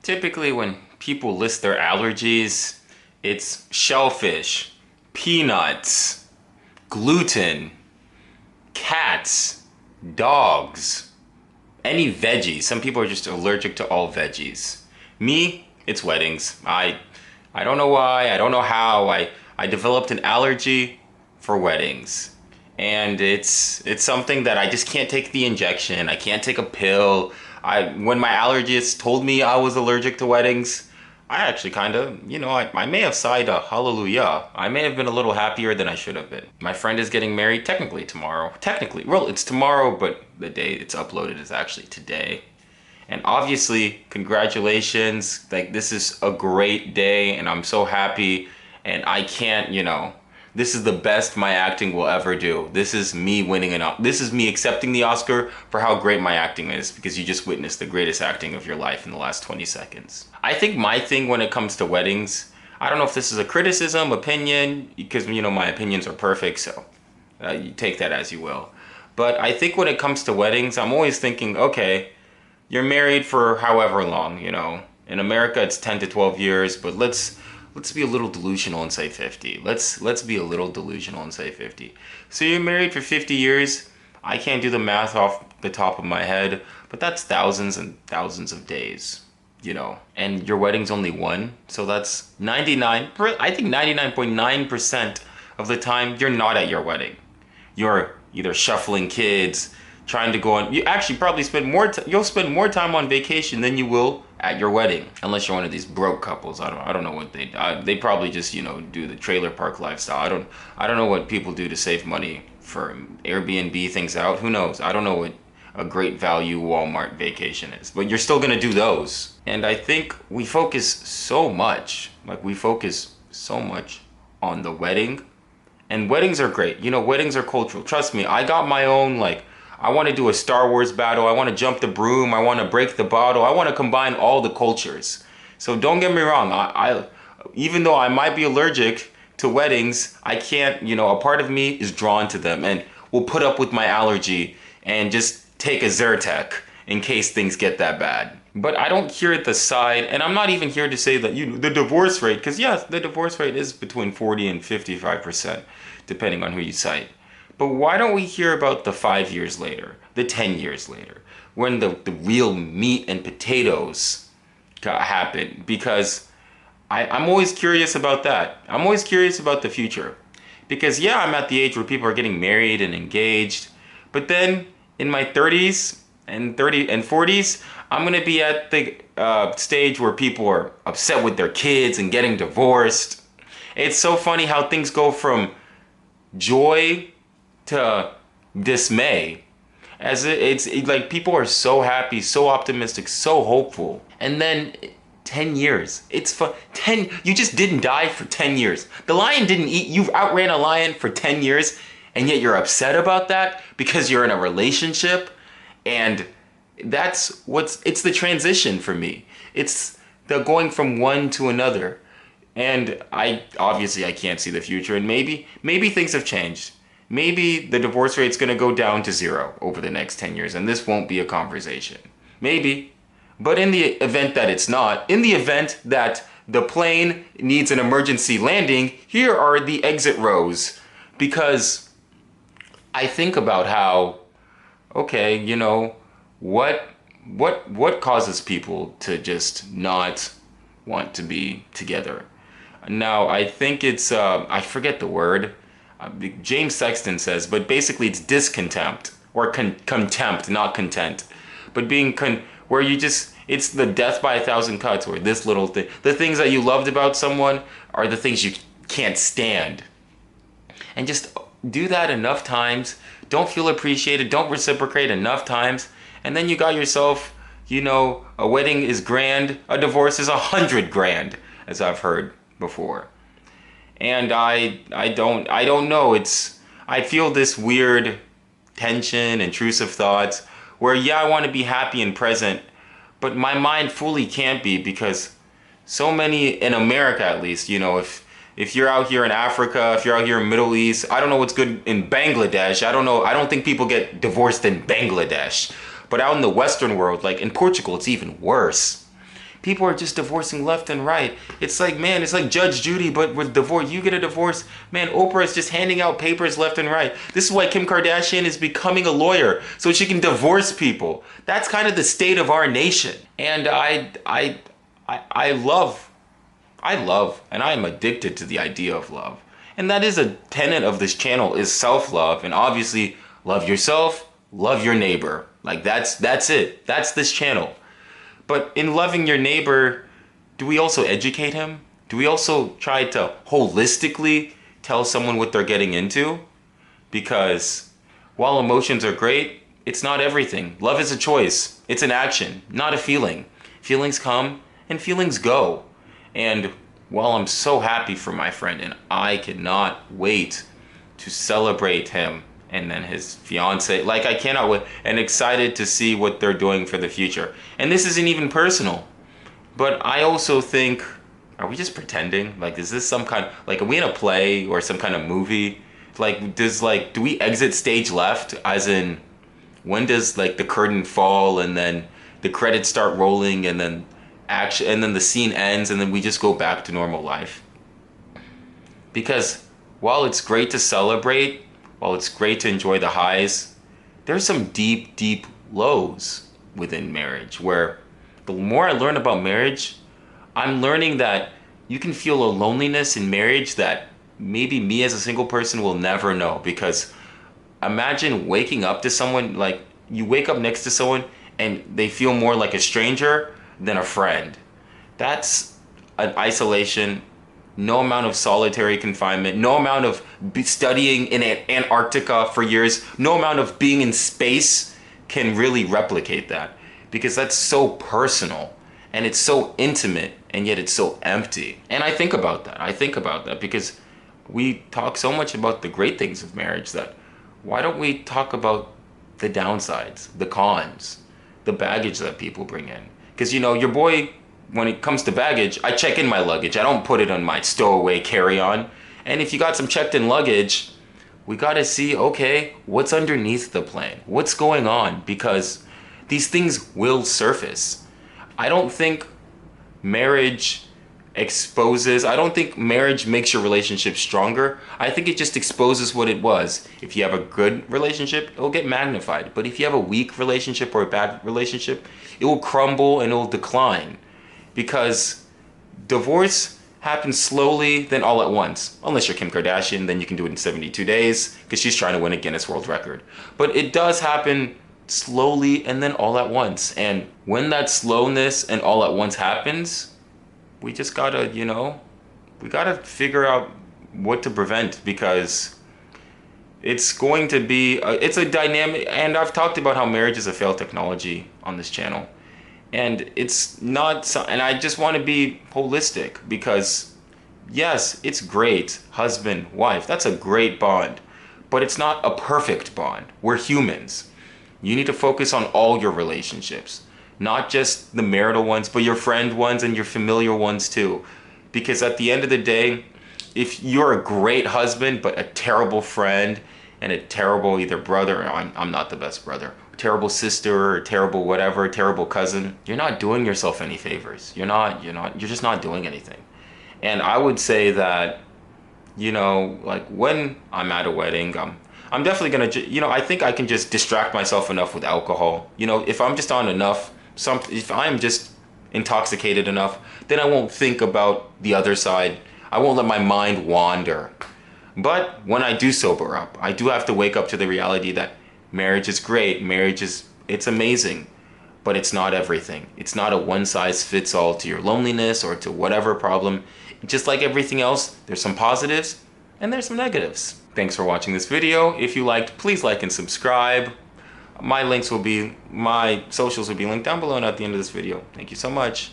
Typically, when people list their allergies, it's shellfish, peanuts, gluten, cats, dogs, any veggies. Some people are just allergic to all veggies. Me, it's weddings. I don't know why, I don't know how. I developed an allergy for weddings. And it's something that I just can't take the injection. I can't take a pill. When my allergist told me I was allergic to weddings, I actually kind of, I may have sighed a hallelujah. I may have been a little happier than I should have been. My friend is getting married technically tomorrow. Technically, well, it's tomorrow, but the day it's uploaded is actually today. And obviously, congratulations. Like, this is a great day and I'm so happy. And I can't, this is the best my acting will ever do. This is me this is me accepting the Oscar for how great my acting is, because you just witnessed the greatest acting of your life in the last 20 seconds. I think my thing when it comes to weddings, I don't know if this is a criticism, opinion, because my opinions are perfect, so you take that as you will. But I think when it comes to weddings, I'm always thinking, okay, you're married for however long, In America, it's 10 to 12 years, but let's be a little delusional and say 50. Let's be a little delusional and say 50. So you're married for 50 years. I can't do the math off the top of my head, but that's thousands and thousands of days, And your wedding's only one, so that's 99.9% of the time you're not at your wedding. You're either shuffling kids, trying to go on. You actually probably you'll spend more time on vacation than you will at your wedding, unless you're one of these broke couples. I don't know what they probably just do the trailer park lifestyle. I don't know what people do to save money for Airbnb things out. Who knows? I don't know what a great value Walmart vacation is, but you're still gonna do those. And I think we focus so much on the wedding. And weddings are great. Weddings are cultural. Trust me, I got my own, I want to do a Star Wars battle. I want to jump the broom. I want to break the bottle. I want to combine all the cultures. So don't get me wrong. I even though I might be allergic to weddings, I can't, a part of me is drawn to them and will put up with my allergy and just take a Zyrtec in case things get that bad. But I don't hear the side, and I'm not even here to say that, the divorce rate, because yes, the divorce rate is between 40 and 55%, depending on who you cite. But why don't we hear about the 5 years later, the 10 years later, when the real meat and potatoes happen? Because I'm always curious about that. I'm always curious about the future. Because yeah, I'm at the age where people are getting married and engaged. But then in my 30s and 40s, I'm going to be at the stage where people are upset with their kids and getting divorced. It's so funny how things go from joy to dismay, as it's like people are so happy, so optimistic, so hopeful, and then 10 years, it's fun. You just didn't die for 10 years. The lion didn't eat you. Outran a lion for 10 years, and yet you're upset about that because you're in a relationship. And it's the transition for me. It's the going from one to another. And I can't see the future, and maybe things have changed. Maybe the divorce rate's going to go down to 0 over the next 10 years, and this won't be a conversation. Maybe. But in the event that it's not, in the event that the plane needs an emergency landing, here are the exit rows. Because I think about how, okay, what causes people to just not want to be together? Now, I think it's, I forget the word. James Sexton says, but basically it's discontent or contempt, not content. But where it's the death by 1,000 cuts, or this little thing. The things that you loved about someone are the things you can't stand. And just do that enough times. Don't feel appreciated. Don't reciprocate enough times. And then you got yourself, a wedding is grand. A divorce is 100 grand, as I've heard before. And I don't know. I feel this weird tension, intrusive thoughts where, yeah, I want to be happy and present, but my mind fully can't be, because so many, in America at least, if you're out here in Africa, if you're out here in Middle East, I don't know what's good in Bangladesh. I don't know. I don't think people get divorced in Bangladesh. But out in the Western world, like in Portugal, it's even worse. People are just divorcing left and right. It's like, man, it's like Judge Judy, but with divorce. You get a divorce, man, Oprah is just handing out papers left and right. This is why Kim Kardashian is becoming a lawyer, so she can divorce people. That's kind of the state of our nation. And I love, and I am addicted to the idea of love. And that is a tenet of this channel, is self-love. And obviously, love yourself, love your neighbor. Like that's it. That's this channel. But in loving your neighbor, do we also educate him? Do we also try to holistically tell someone what they're getting into? Because while emotions are great, it's not everything. Love is a choice. It's an action, not a feeling. Feelings come and feelings go. And while I'm so happy for my friend, and I cannot wait to celebrate him and then his fiance, like I cannot wait, and excited to see what they're doing for the future. And this isn't even personal, but I also think, are we just pretending? Like, is this some kind, like, are we in a play or some kind of movie? Like, do we exit stage left, as in, when does like the curtain fall and then the credits start rolling and then action, and then the scene ends and then we just go back to normal life? Because while it's great to celebrate, while it's great to enjoy the highs, there's some deep, deep lows within marriage, where the more I learn about marriage, I'm learning that you can feel a loneliness in marriage that maybe me as a single person will never know. Because imagine waking up to someone, like you wake up next to someone and they feel more like a stranger than a friend. That's an isolation. No amount of solitary confinement, no amount of studying in Antarctica for years, no amount of being in space can really replicate that, because that's so personal and it's so intimate, and yet it's so empty. And I think about that because we talk so much about the great things of marriage, that why don't we talk about the downsides, the cons, the baggage that people bring in? Because, you know, your boy, when it comes to baggage, I check in my luggage. I don't put it on my stowaway carry-on. And if you got some checked in luggage, we got to see, okay, what's underneath the plane? What's going on? Because these things will surface. I don't think marriage I don't think marriage makes your relationship stronger. I think it just exposes what it was. If you have a good relationship, it'll get magnified. But if you have a weak relationship or a bad relationship, it will crumble and it will decline. Because divorce happens slowly, then all at once. Unless you're Kim Kardashian, then you can do it in 72 days, because she's trying to win a Guinness World Record. But it does happen slowly and then all at once. And when that slowness and all at once happens, we just gotta, you know, we gotta figure out what to prevent, because it's going to be, it's a dynamic, and I've talked about how marriage is a failed technology on this channel. And it's not, and I just want to be holistic, because yes, it's great, husband, wife, that's a great bond, but it's not a perfect bond. We're humans. You need to focus on all your relationships, not just the marital ones, but your friend ones and your familiar ones too. Because at the end of the day, if you're a great husband, but a terrible friend and a terrible either brother, or I'm not the best brother, terrible sister, or terrible whatever, terrible cousin, you're not doing yourself any favors. You're just not doing anything. And I would say that, you know, like when I'm at a wedding, I'm definitely gonna, you know, I think I can just distract myself enough with alcohol. You know, if I'm just on enough, if I'm just intoxicated enough, then I won't think about the other side. I won't let my mind wander. But when I do sober up, I do have to wake up to the reality that marriage is great, it's amazing, but it's not everything. It's not a one size fits all to your loneliness or to whatever problem. Just like everything else, there's some positives and there's some negatives. Thanks for watching this video. If you liked, please like and subscribe. My socials will be linked down below and at the end of this video. Thank you so much.